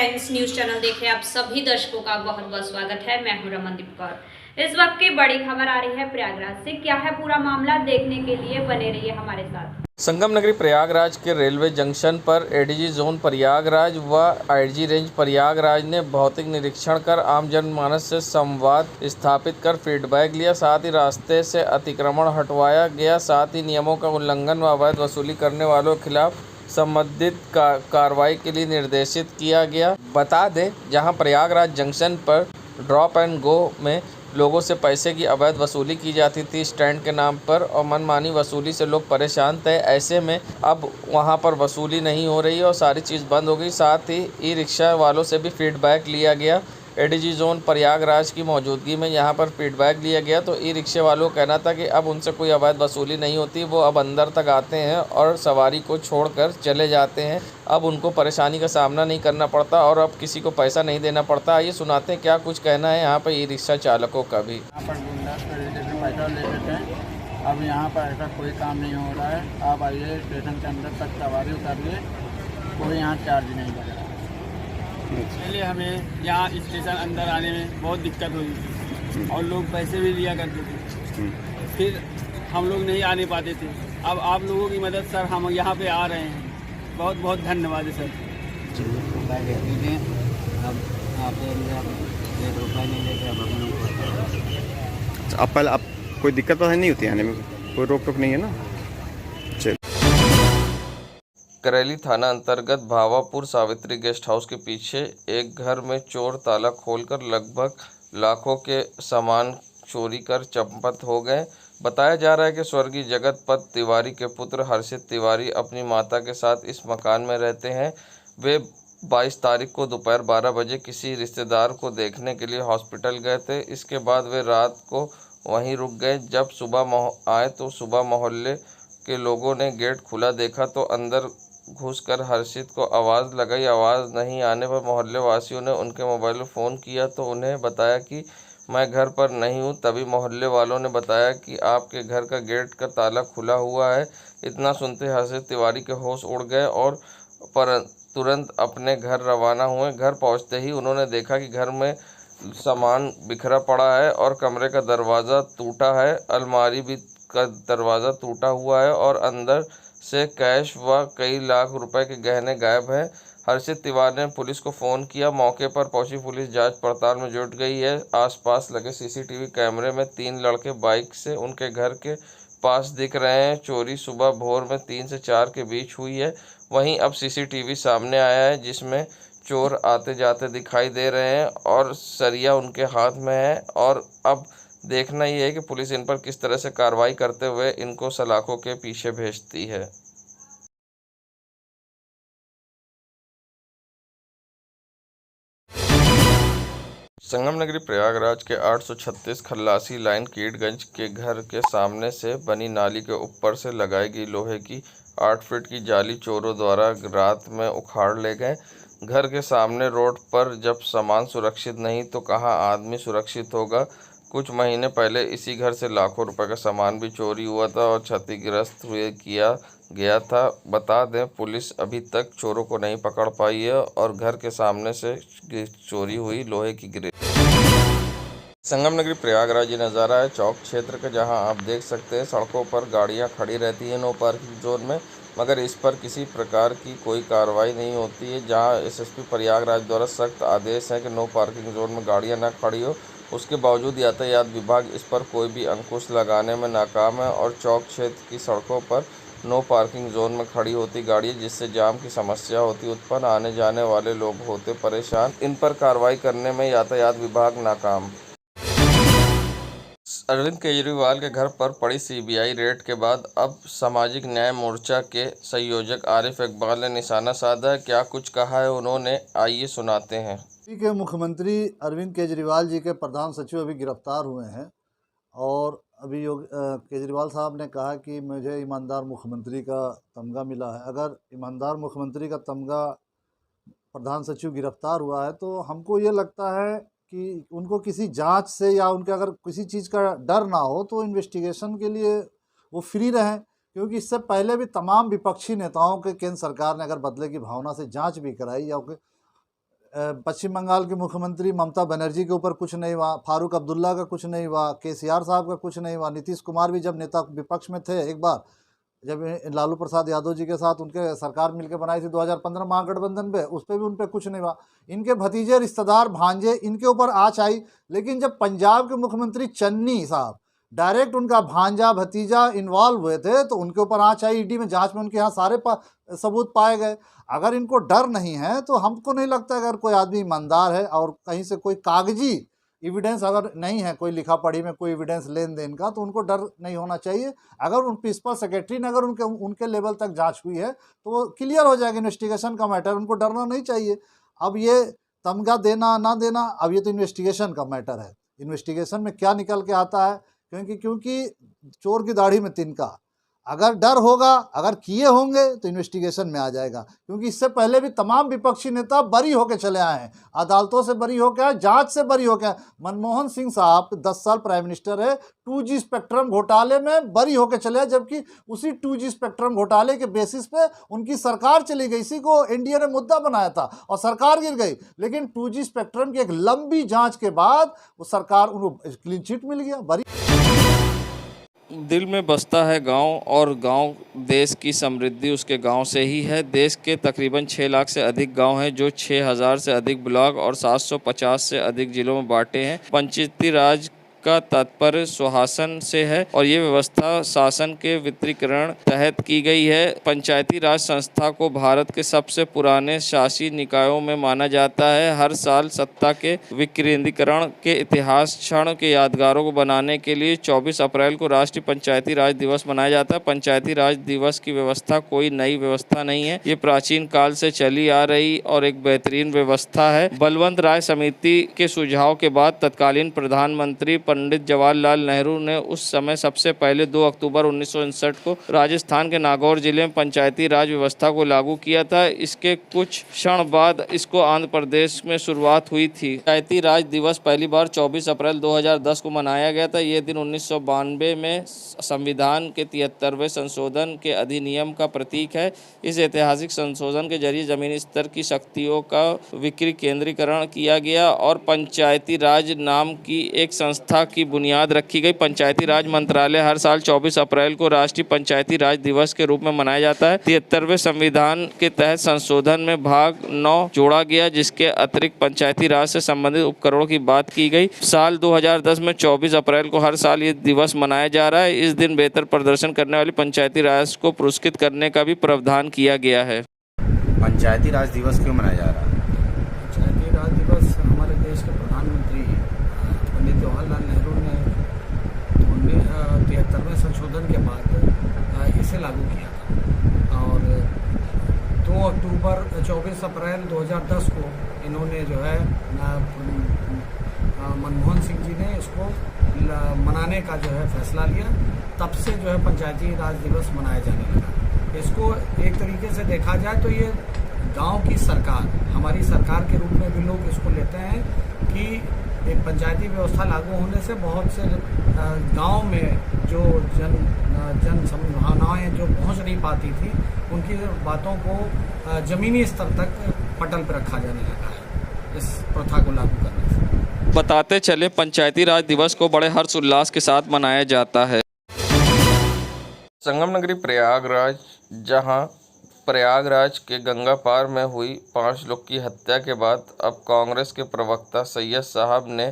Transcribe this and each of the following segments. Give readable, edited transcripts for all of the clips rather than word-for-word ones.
Times news channel देख रहे आप सभी दर्शकों का बहुत बहुत स्वागत है। मैं हूं रमनदीप कौर। इस वक्त की बड़ी खबर आ रही है प्रयागराज से। क्या है पूरा मामला, देखने के लिए बने रहिए हमारे साथ। संगम नगरी प्रयागराज के रेलवे जंक्शन पर एडीजी जोन प्रयागराज व आईजी रेंज प्रयागराज ने भौतिक निरीक्षण कर आम जनमानस से संवाद स्थापित कर फीडबैक लिया। साथ ही रास्ते से अतिक्रमण हटवाया गया। साथ ही नियमों का उल्लंघन व अवैध वसूली करने वालों के खिलाफ संबंधित कार्रवाई के लिए निर्देशित किया गया। बता दें, जहां प्रयागराज जंक्शन पर ड्रॉप एंड गो में लोगों से पैसे की अवैध वसूली की जाती थी स्टैंड के नाम पर, और मनमानी वसूली से लोग परेशान थे। ऐसे में अब वहां पर वसूली नहीं हो रही है और सारी चीज़ बंद हो गई। साथ ही ई रिक्शा वालों से भी फीडबैक लिया गया। एडीजी जोन प्रयागराज की मौजूदगी में यहाँ पर फीडबैक लिया गया तो ई रिक्शे वालों का कहना था कि अब उनसे कोई अवैध वसूली नहीं होती। वो अब अंदर तक आते हैं और सवारी को छोड़कर चले जाते हैं। अब उनको परेशानी का सामना नहीं करना पड़ता और अब किसी को पैसा नहीं देना पड़ता। ये सुनाते हैं क्या कुछ कहना है यहाँ पर ई रिक्शा चालकों का भी। यहाँ पर गुंडा तरीके से पैसा लेते थे, अब यहाँ पर ऐसा कोई काम नहीं हो रहा है। आप आइए स्टेशन के अंदर तक सवारी उतारिए, कोई यहाँ चार्ज नहीं लग रहा है। पहले हमें यहाँ स्टेशन अंदर आने में बहुत दिक्कत हुई थी और लोग पैसे भी लिया करते थे, फिर हम लोग नहीं आने पाते थे। अब आप लोगों की मदद सर हम यहाँ पे आ रहे हैं, बहुत बहुत धन्यवाद है सर। अब आप 1 रुपया नहीं लेके अब अब पहले अब कोई दिक्कत तो नहीं होती आने में, कोई रोक टोक नहीं है ना। करेली थाना अंतर्गत भावापुर सावित्री गेस्ट हाउस के पीछे एक घर में चोर ताला खोलकर लगभग लाखों के सामान चोरी कर चंपत हो गए। बताया जा रहा है कि स्वर्गीय जगतपत तिवारी के पुत्र हर्षित तिवारी अपनी माता के साथ इस मकान में रहते हैं। वे 22 तारीख को दोपहर 12 बजे किसी रिश्तेदार को देखने के लिए हॉस्पिटल गए थे। इसके बाद वे रात को वहीं रुक गए। जब सुबह आए तो सुबह मोहल्ले के लोगों ने गेट खुला देखा तो अंदर घुसकर हर्षित को आवाज़ लगाई। आवाज़ नहीं आने पर मोहल्ले वासियों ने उनके मोबाइल में फ़ोन किया तो उन्हें बताया कि मैं घर पर नहीं हूं। तभी मोहल्ले वालों ने बताया कि आपके घर का गेट का ताला खुला हुआ है। इतना सुनते हर्षित तिवारी के होश उड़ गए और तुरंत अपने घर रवाना हुए। घर पहुंचते ही उन्होंने देखा कि घर में सामान बिखरा पड़ा है और कमरे का दरवाज़ा टूटा है। अलमारी भी का दरवाज़ा टूटा हुआ है और अंदर से कैश व कई लाख रुपए के गहने गायब हैं। हर्षित तिवारी ने पुलिस को फ़ोन किया। मौके पर पहुंची पुलिस जांच पड़ताल में जुट गई है। आसपास लगे सीसीटीवी कैमरे में 3 लड़के बाइक से उनके घर के पास दिख रहे हैं। चोरी सुबह भोर में 3 से 4 के बीच हुई है। वहीं अब सीसीटीवी सामने आया है जिसमें चोर आते जाते दिखाई दे रहे हैं और सरिया उनके हाथ में है। और अब देखना ये है कि पुलिस इन पर किस तरह से कार्रवाई करते हुए इनको सलाखों के पीछे भेजती है। संगम नगरी प्रयागराज के 836 खल्लासी लाइन कीटगंज के घर के सामने से बनी नाली के ऊपर से लगाई गई लोहे की 8 फीट की जाली चोरों द्वारा रात में उखाड़ ले गए। घर के सामने रोड पर जब सामान सुरक्षित नहीं तो कहाँ आदमी सुरक्षित होगा। कुछ महीने पहले इसी घर से लाखों रुपए का सामान भी चोरी हुआ था और क्षतिग्रस्त हुए किया गया था। बता दें, पुलिस अभी तक चोरों को नहीं पकड़ पाई है और घर के सामने से चोरी हुई लोहे की ग्रिल। संगम नगरी प्रयागराज ये नज़ारा है चौक क्षेत्र का, जहां आप देख सकते हैं सड़कों पर गाड़ियां खड़ी रहती हैं नो पार्किंग जोन में, मगर इस पर किसी प्रकार की कोई कार्रवाई नहीं होती है। जहां एसएसपी प्रयागराज द्वारा सख्त आदेश है कि नो पार्किंग जोन में गाड़ियां न खड़ी हो, उसके बावजूद यातायात विभाग इस पर कोई भी अंकुश लगाने में नाकाम है और चौक क्षेत्र की सड़कों पर नो पार्किंग जोन में खड़ी होती गाड़ियां, जिससे जाम की समस्या होती उत्पन्न, आने जाने वाले लोग होते परेशान। इन पर कार्रवाई करने में यातायात विभाग नाकाम। अरविंद केजरीवाल के घर पर पड़ी सीबीआई रेड के बाद अब सामाजिक न्याय मोर्चा के संयोजक आरिफ इकबाल ने निशाना साधा। क्या कुछ कहा है उन्होंने, आइए सुनाते हैं। यूपी के मुख्यमंत्री अरविंद केजरीवाल जी के प्रधान सचिव अभी गिरफ्तार हुए हैं और अभी केजरीवाल साहब ने कहा कि मुझे ईमानदार मुख्यमंत्री का तमगा मिला है। अगर ईमानदार मुख्यमंत्री का तमगा प्रधान सचिव गिरफ्तार हुआ है तो हमको ये लगता है कि उनको किसी जांच से या उनके अगर किसी चीज़ का डर ना हो तो इन्वेस्टिगेशन के लिए वो फ्री रहें, क्योंकि इससे पहले भी तमाम विपक्षी नेताओं के केंद्र सरकार ने अगर बदले की भावना से जांच भी कराई या पश्चिम बंगाल के मुख्यमंत्री ममता बनर्जी के ऊपर कुछ नहीं हुआ, फारूक अब्दुल्ला का कुछ नहीं हुआ, केसीआर साहब का कुछ नहीं हुआ, नीतीश कुमार भी जब नेता विपक्ष में थे एक बार, जब लालू प्रसाद यादव जी के साथ उनके सरकार मिलकर बनाई थी 2015 महागठबंधन पे, उस पर भी उन पर कुछ नहीं हुआ। इनके भतीजे, रिश्तेदार, भांजे, इनके ऊपर आँच आई। लेकिन जब पंजाब के मुख्यमंत्री चन्नी साहब डायरेक्ट उनका भांजा भतीजा इन्वॉल्व हुए थे तो उनके ऊपर आँच आई। ईडी में जांच में उनके यहाँ सारे सबूत पाए गए। अगर इनको डर नहीं है तो हमको नहीं लगता अगर कोई आदमी ईमानदार है और कहीं से कोई कागजी एविडेंस अगर नहीं है, कोई लिखा पढ़ी में कोई एविडेंस लेन देन का, तो उनको डर नहीं होना चाहिए। अगर उन प्रिंसिपल सेक्रेटरी ने अगर उनके लेवल तक जांच हुई है तो वो क्लियर हो जाएगा, इन्वेस्टिगेशन का मैटर, उनको डरना नहीं चाहिए। अब ये तमगा देना ना देना, अब ये तो इन्वेस्टिगेशन का मैटर है। इन्वेस्टिगेशन में क्या निकल के आता है, क्योंकि चोर की दाढ़ी में तिनका, अगर डर होगा, अगर किए होंगे तो इन्वेस्टिगेशन में आ जाएगा। क्योंकि इससे पहले भी तमाम विपक्षी नेता बरी होकर चले आए हैं, अदालतों से बरी होकर आए, जांच से बरी होकर आए। मनमोहन सिंह साहब 10 साल प्राइम मिनिस्टर है, 2G स्पेक्ट्रम घोटाले में बरी होकर चले आए, जबकि उसी 2G स्पेक्ट्रम घोटाले के बेसिस पे उनकी सरकार चली गई। इसी को एनडीए ने मुद्दा बनाया था और सरकार गिर गई। लेकिन 2G स्पेक्ट्रम की एक लंबी जाँच के बाद वो सरकार, उनको क्लीन चिट मिल गया, बरी। दिल में बसता है गांव, और गांव देश की समृद्धि उसके गांव से ही है। देश के तकरीबन 6 लाख से अधिक गांव हैं जो 6000 से अधिक ब्लॉक और 750 से अधिक जिलों में बांटे हैं। पंचायती राज का तात्पर्य सुशासन से है और ये व्यवस्था शासन के विकेंद्रीकरण तहत की गई है। पंचायती राज संस्था को भारत के सबसे पुराने शासी निकायों में माना जाता है। हर साल सत्ता के विकेंद्रीकरण के इतिहास क्षण के यादगारों को बनाने के लिए 24 अप्रैल को राष्ट्रीय पंचायती राज दिवस मनाया जाता है। पंचायती राज दिवस की व्यवस्था कोई नई व्यवस्था नहीं है, ये प्राचीन काल से चली आ रही और एक बेहतरीन व्यवस्था है। बलवंत राय समिति के सुझाव के बाद तत्कालीन प्रधानमंत्री पंडित जवाहरलाल नेहरू ने उस समय सबसे पहले 2 अक्टूबर 1959 को राजस्थान के नागौर जिले में पंचायती राज व्यवस्था को लागू किया था। इसके कुछ क्षण बाद इसको आंध्र प्रदेश में शुरुआत हुई थी। पंचायती राज दिवस पहली बार 24 अप्रैल 2010 को मनाया गया था। ये दिन 1992 में संविधान के 73वें संशोधन के अधिनियम का प्रतीक है। इस ऐतिहासिक संशोधन के जरिए जमीनी स्तर की शक्तियों का विकेंद्रीकरण किया गया और पंचायती राज नाम की एक संस्था की बुनियाद रखी गई। पंचायती राज मंत्रालय हर साल 24 अप्रैल को राष्ट्रीय पंचायती राज दिवस के रूप में मनाया जाता है। 73वें संविधान के तहत संशोधन में भाग 9 जोड़ा गया, जिसके अतिरिक्त पंचायती राज से संबंधित उपकरणों की बात की गई। साल 2010 में 24 अप्रैल को हर साल ये दिवस मनाया जा रहा है। इस दिन बेहतर प्रदर्शन करने वाली पंचायती राज को पुरस्कृत करने का भी प्रावधान किया गया है। पंचायती राज दिवस क्यों मनाया जा रहा है? पंचायती राज दिवस हमारे देश के प्रधानमंत्री पंडित जवाहरलाल नेहरू ने 73वें संशोधन के बाद इसे लागू किया था और 2 अक्टूबर 24 अप्रैल 2010 को इन्होंने जो है मनमोहन सिंह जी ने इसको मनाने का जो है फैसला लिया। तब से जो है पंचायती राज दिवस मनाया जाने लगा। इसको एक तरीके से देखा जाए तो ये गांव की सरकार, हमारी सरकार के रूप में भी लोग इसको लेते हैं कि एक पंचायती व्यवस्था लागू होने से बहुत से गांव में जो जन संभावनाएं जो पहुंच नहीं पाती थी, उनकी बातों को जमीनी स्तर तक पटल पर रखा जाने लगा है इस प्रथा को लागू करने से। बताते चले पंचायती राज दिवस को बड़े हर्षोल्लास के साथ मनाया जाता है। संगम नगरी प्रयागराज, जहां प्रयागराज के गंगा पार में हुई 5 लोग की हत्या के बाद अब कांग्रेस के प्रवक्ता सैयद साहब ने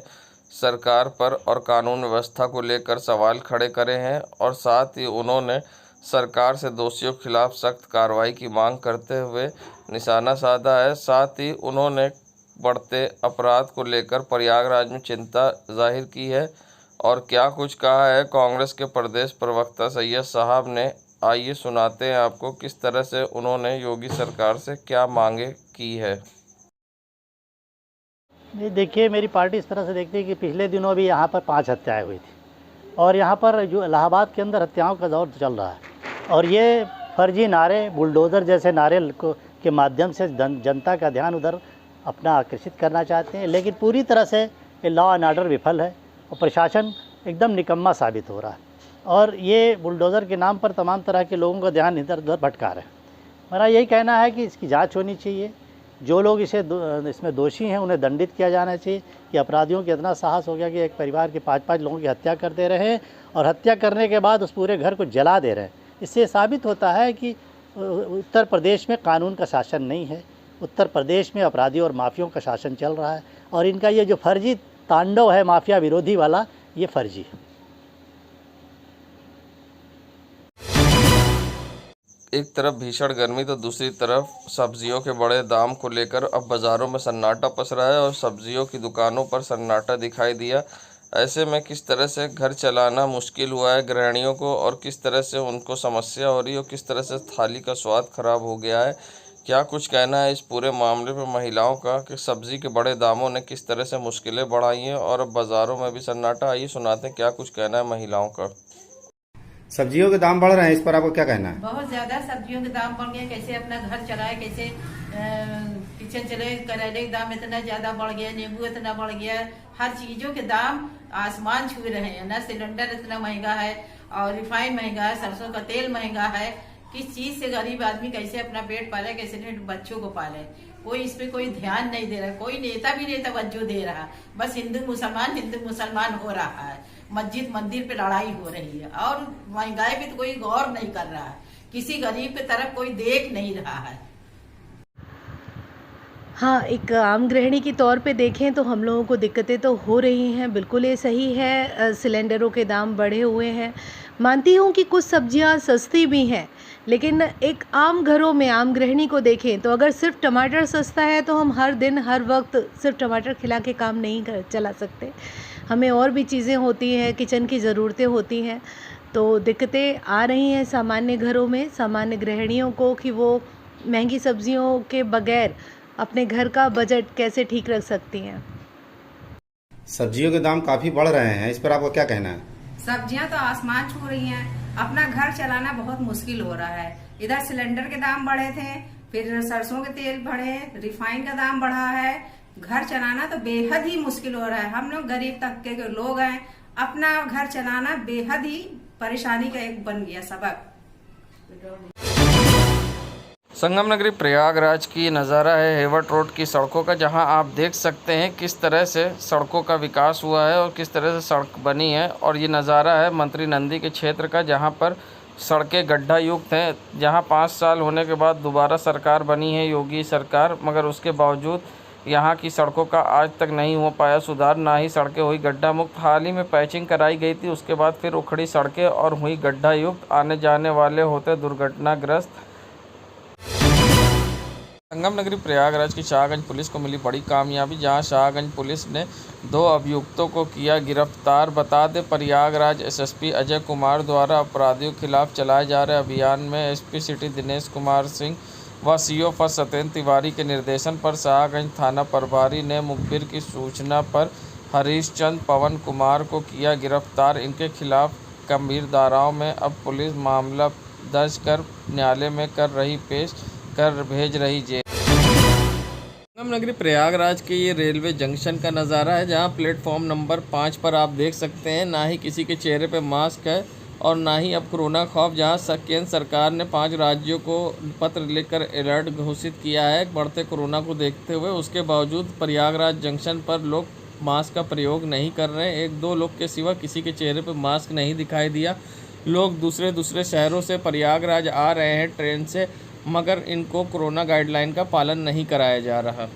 सरकार पर और कानून व्यवस्था को लेकर सवाल खड़े करे हैं और साथ ही उन्होंने सरकार से दोषियों के खिलाफ सख्त कार्रवाई की मांग करते हुए निशाना साधा है। साथ ही उन्होंने बढ़ते अपराध को लेकर प्रयागराज में चिंता जाहिर की है और क्या कुछ कहा है कांग्रेस के प्रदेश प्रवक्ता सैयद साहब ने। आइए सुनाते हैं आपको किस तरह से उन्होंने योगी सरकार से क्या मांगे की है। नहीं, देखिए, मेरी पार्टी इस तरह से देखती है कि पिछले दिनों भी यहाँ पर 5 हत्याएं हुई थी और यहाँ पर जो इलाहाबाद के अंदर हत्याओं का दौर चल रहा है और ये फर्जी नारे, बुलडोज़र जैसे नारे के माध्यम से जनता का ध्यान उधर अपना आकर्षित करना चाहते हैं। लेकिन पूरी तरह से ये लॉ एंड ऑर्डर विफल है और प्रशासन एकदम निकम्मा साबित हो रहा है और ये बुलडोज़र के नाम पर तमाम तरह के लोगों का ध्यान इधर उधर भटका रहे हैं। मेरा यही कहना है कि इसकी जांच होनी चाहिए जो लोग इसमें दोषी हैं उन्हें दंडित किया जाना चाहिए कि अपराधियों के इतना साहस हो गया कि एक परिवार के 5-5 लोगों की हत्या कर दे रहे हैं और हत्या करने के बाद उस पूरे घर को जला दे रहे हैं। इससे साबित होता है कि उत्तर प्रदेश में कानून का शासन नहीं है, उत्तर प्रदेश में अपराधियों और माफियों का शासन चल रहा है और इनका ये जो फर्जी तांडव है माफिया विरोधी वाला, ये फर्जी है। एक तरफ भीषण गर्मी तो दूसरी तरफ सब्जियों के बड़े दाम को लेकर अब बाज़ारों में सन्नाटा पसरा है और सब्जियों की दुकानों पर सन्नाटा दिखाई दिया। ऐसे में किस तरह से घर चलाना मुश्किल हुआ है गृहिणियों को और किस तरह से उनको समस्या हो रही है और किस तरह से थाली का स्वाद खराब हो गया है। क्या कुछ कहना है इस पूरे मामले पर महिलाओं का कि सब्जी के बड़े दामों ने किस तरह से मुश्किलें बढ़ाई हैं और अब बाज़ारों में भी सन्नाटा। आइए सुनाते हैं क्या कुछ कहना है महिलाओं का। सब्जियों के दाम बढ़ रहे हैं, इस पर आपको क्या कहना है? बहुत ज्यादा सब्जियों के दाम बढ़ गए, कैसे अपना घर चलाए, कैसे किचन चले। करेले के दाम इतना ज्यादा बढ़ गया, नींबू इतना बढ़ गया, हर चीजों के दाम आसमान छू रहे हैं ना। सिलेंडर इतना महंगा है और रिफाइन महंगा है, सरसों का तेल महंगा है। किस चीज से गरीब आदमी कैसे अपना पेट पाले, कैसे बच्चों को पाले, कोई इस पे कोई ध्यान नहीं दे रहा। कोई नेता भी नहीं तवज्जो दे रहा, बस हिंदू मुसलमान हो रहा है। मस्जिद मंदिर पे लड़ाई हो रही है और महंगाई पे तो कोई गौर नहीं कर रहा है, किसी गरीब की तरफ कोई देख नहीं रहा है। हाँ, एक आम गृहिणी के तौर पे देखें तो हम लोगों को दिक्कतें तो हो रही हैं, बिल्कुल ये सही है। सिलेंडरों के दाम बढ़े हुए हैं। मानती हूँ कि कुछ सब्जियाँ सस्ती भी हैं, लेकिन एक आम घरों में आम गृहिणी को देखें तो अगर सिर्फ टमाटर सस्ता है तो हम हर दिन हर वक्त सिर्फ टमाटर खिला के काम नहीं चला सकते। हमें और भी चीज़ें होती हैं, किचन की ज़रूरतें होती हैं, तो दिक्कतें आ रही हैं सामान्य घरों में, सामान्य गृहिणियों को कि वो महंगी सब्जियों के बगैर अपने घर का बजट कैसे ठीक रख सकती हैं। सब्जियों के दाम काफी बढ़ रहे हैं, इस पर आपको क्या कहना है? सब्जियां तो आसमान छू रही हैं, अपना घर चलाना बहुत मुश्किल हो रहा है। इधर सिलेंडर के दाम बढ़े थे, फिर सरसों के तेल बढ़े, रिफाइन का दाम बढ़ा है। घर चलाना तो बेहद ही मुश्किल हो रहा है। हम लोग गरीब तबके के लोग हैं, अपना घर चलाना बेहद ही परेशानी का एक बन गया सबक। संगम नगरी प्रयागराज की नज़ारा है हेवट रोड की सड़कों का, जहां आप देख सकते हैं किस तरह से सड़कों का विकास हुआ है और किस तरह से सड़क बनी है। और ये नज़ारा है मंत्री नंदी के क्षेत्र का, जहां पर सड़कें गड्ढा युक्त हैं, जहां 5 साल होने के बाद दोबारा सरकार बनी है योगी सरकार, मगर उसके बावजूद यहाँ की सड़कों का आज तक नहीं हो पाया सुधार, ना ही सड़कें हुई गड्ढा मुक्त। हाल ही में पैचिंग कराई गई थी, उसके बाद फिर उखड़ी सड़कें और हुई गड्ढा युक्त, आने जाने वाले होते दुर्घटनाग्रस्त। संगम नगरी प्रयागराज की शाहगंज पुलिस को मिली बड़ी कामयाबी, जहां शाहगंज पुलिस ने 2 अभियुक्तों को किया गिरफ्तार। बता दें प्रयागराज एसएसपी अजय कुमार द्वारा अपराधियों के खिलाफ चलाए जा रहे अभियान में एसपी सिटी दिनेश कुमार सिंह व सीओ फर्स्ट सत्येंद्र तिवारी के निर्देशन पर शाहगंज थाना प्रभारी ने मुखबिर की सूचना पर हरीश चंद पवन कुमार को किया गिरफ्तार। इनके खिलाफ गंभीर धाराओं में अब पुलिस मामला दर्ज कर न्यायालय में भेज रही जेल। संगम नगरी प्रयागराज के ये रेलवे जंक्शन का नज़ारा है, जहां प्लेटफॉर्म नंबर 5 पर आप देख सकते हैं ना ही किसी के चेहरे पे मास्क है और ना ही अब कोरोना खौफ, जहां केंद्र सरकार ने 5 राज्यों को पत्र लिखकर अलर्ट घोषित किया है बढ़ते कोरोना को देखते हुए। उसके बावजूद प्रयागराज जंक्शन पर लोग मास्क का प्रयोग नहीं कर रहे हैं। 1-2 लोग के सिवा किसी के चेहरे पर मास्क नहीं दिखाई दिया। लोग दूसरे शहरों से प्रयागराज आ रहे हैं ट्रेन से, मगर इनको कोरोना गाइडलाइन का पालन नहीं कराया जा रहा।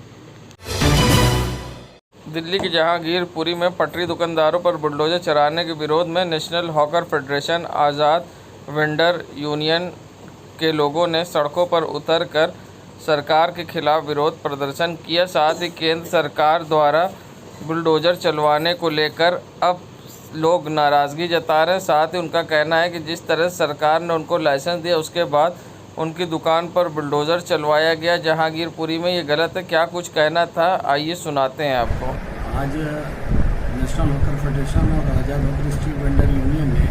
दिल्ली के जहांगीरपुरी में पटरी दुकानदारों पर बुलडोजर चलाने के विरोध में नेशनल हॉकर फेडरेशन, आज़ाद वेंडर यूनियन के लोगों ने सड़कों पर उतरकर सरकार के खिलाफ विरोध प्रदर्शन किया। साथ ही केंद्र सरकार द्वारा बुलडोजर चलवाने को लेकर अब लोग नाराज़गी जता रहे हैं। साथ ही उनका कहना है कि जिस तरह सरकार ने उनको लाइसेंस दिया उसके बाद उनकी दुकान पर बुलडोज़र चलवाया गया जहांगीरपुरी में, ये गलत है। क्या कुछ कहना था, आइए सुनाते हैं आपको। आज नेशनल हॉकर फेडरेशन और आज़ाद हॉकर स्ट्रीट वेंडर यूनियन ने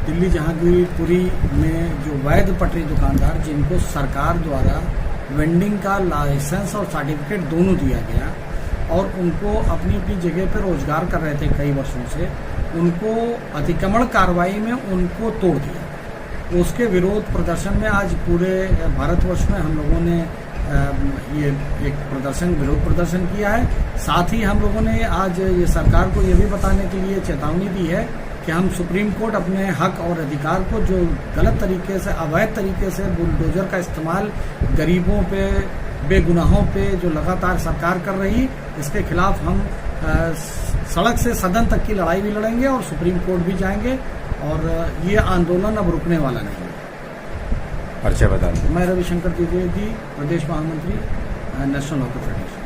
दिल्ली जहांगीरपुरी में जो वैध पटरी दुकानदार जिनको सरकार द्वारा वेंडिंग का लाइसेंस और सर्टिफिकेट दोनों दिया गया और उनको अपनी अपनी जगह पर रोजगार कर रहे थे कई वर्षों से, उनको अतिक्रमण कार्रवाई में उनको तोड़ दिया। उसके विरोध प्रदर्शन में आज पूरे भारतवर्ष में हम लोगों ने ये एक प्रदर्शन, विरोध प्रदर्शन किया है। साथ ही हम लोगों ने आज ये सरकार को ये भी बताने के लिए चेतावनी दी है कि हम सुप्रीम कोर्ट अपने हक और अधिकार को, जो गलत तरीके से, अवैध तरीके से बुलडोजर का इस्तेमाल गरीबों पे, बेगुनाहों पे जो लगातार सरकार कर रही, इसके खिलाफ हम सड़क से सदन तक की लड़ाई भी लड़ेंगे और सुप्रीम कोर्ट भी जाएंगे और ये आंदोलन अब रुकने वाला नहीं है। परिचय बता दें। मैं रविशंकर द्विवेदी, प्रदेश महामंत्री, नेशनल हॉकी फेडरेशन।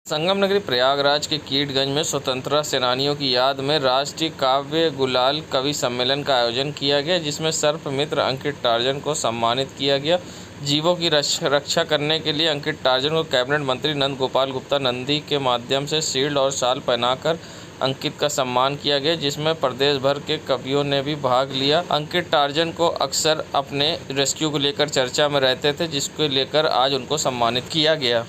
संगम नगरी प्रयागराज के कीटगंज में स्वतंत्रता सेनानियों की याद में राष्ट्रीय काव्य गुलाल कवि सम्मेलन का आयोजन किया गया, जिसमें सर्प मित्र अंकित टार्जन को सम्मानित किया गया। जीवों की रक्षा करने के लिए अंकित टार्जन को कैबिनेट मंत्री नंद गोपाल गुप्ता नंदी के माध्यम से शील्ड और शाल पहनाकर अंकित का सम्मान किया गया, जिसमें प्रदेश भर के कवियों ने भी भाग लिया। अंकित टार्जन को अक्सर अपने रेस्क्यू को लेकर चर्चा में रहते थे, जिसको लेकर आज उनको सम्मानित किया गया।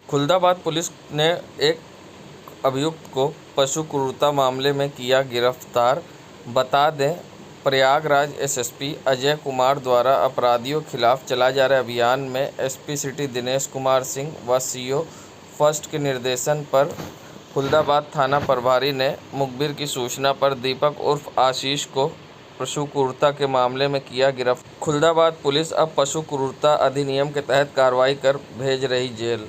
खुलदाबाद पुलिस ने एक अभियुक्त को पशु क्रूरता मामले में किया गिरफ्तार। बता दें, प्रयागराज एसएसपी अजय कुमार द्वारा अपराधियों के खिलाफ चलाए जा रहे अभियान में एसपी सिटी दिनेश कुमार सिंह व सीओ फर्स्ट के निर्देशन पर खुलदाबाद थाना प्रभारी ने मुखबिर की सूचना पर दीपक उर्फ आशीष को पशु क्रूरता के मामले में किया गिरफ्तार। खुलदाबाद पुलिस अब पशु क्रूरता अधिनियम के तहत कार्रवाई कर भेज रही जेल।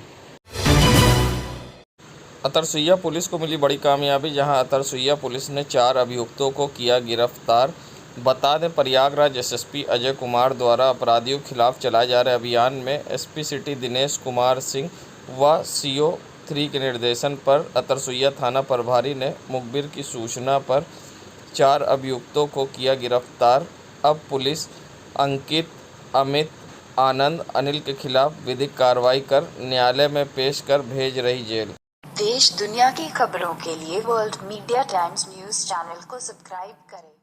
अतरसुइया पुलिस को मिली बड़ी कामयाबी, जहां अतरसुइया पुलिस ने 4 अभियुक्तों को किया गिरफ्तार। बता दें, प्रयागराज एसएसपी अजय कुमार द्वारा अपराधियों के खिलाफ चलाए जा रहे अभियान में एसपी सिटी दिनेश कुमार सिंह व सीओ 3 के निर्देशन पर अतरसुइया थाना प्रभारी ने मुखबिर की सूचना पर 4 अभियुक्तों को किया गिरफ्तार। अब पुलिस अंकित, अमित, आनंद, अनिल के खिलाफ विधिक कार्रवाई कर न्यायालय में पेश कर भेज रही जेल। देश दुनिया की खबरों के लिए world media times news channel को सब्सक्राइब करें।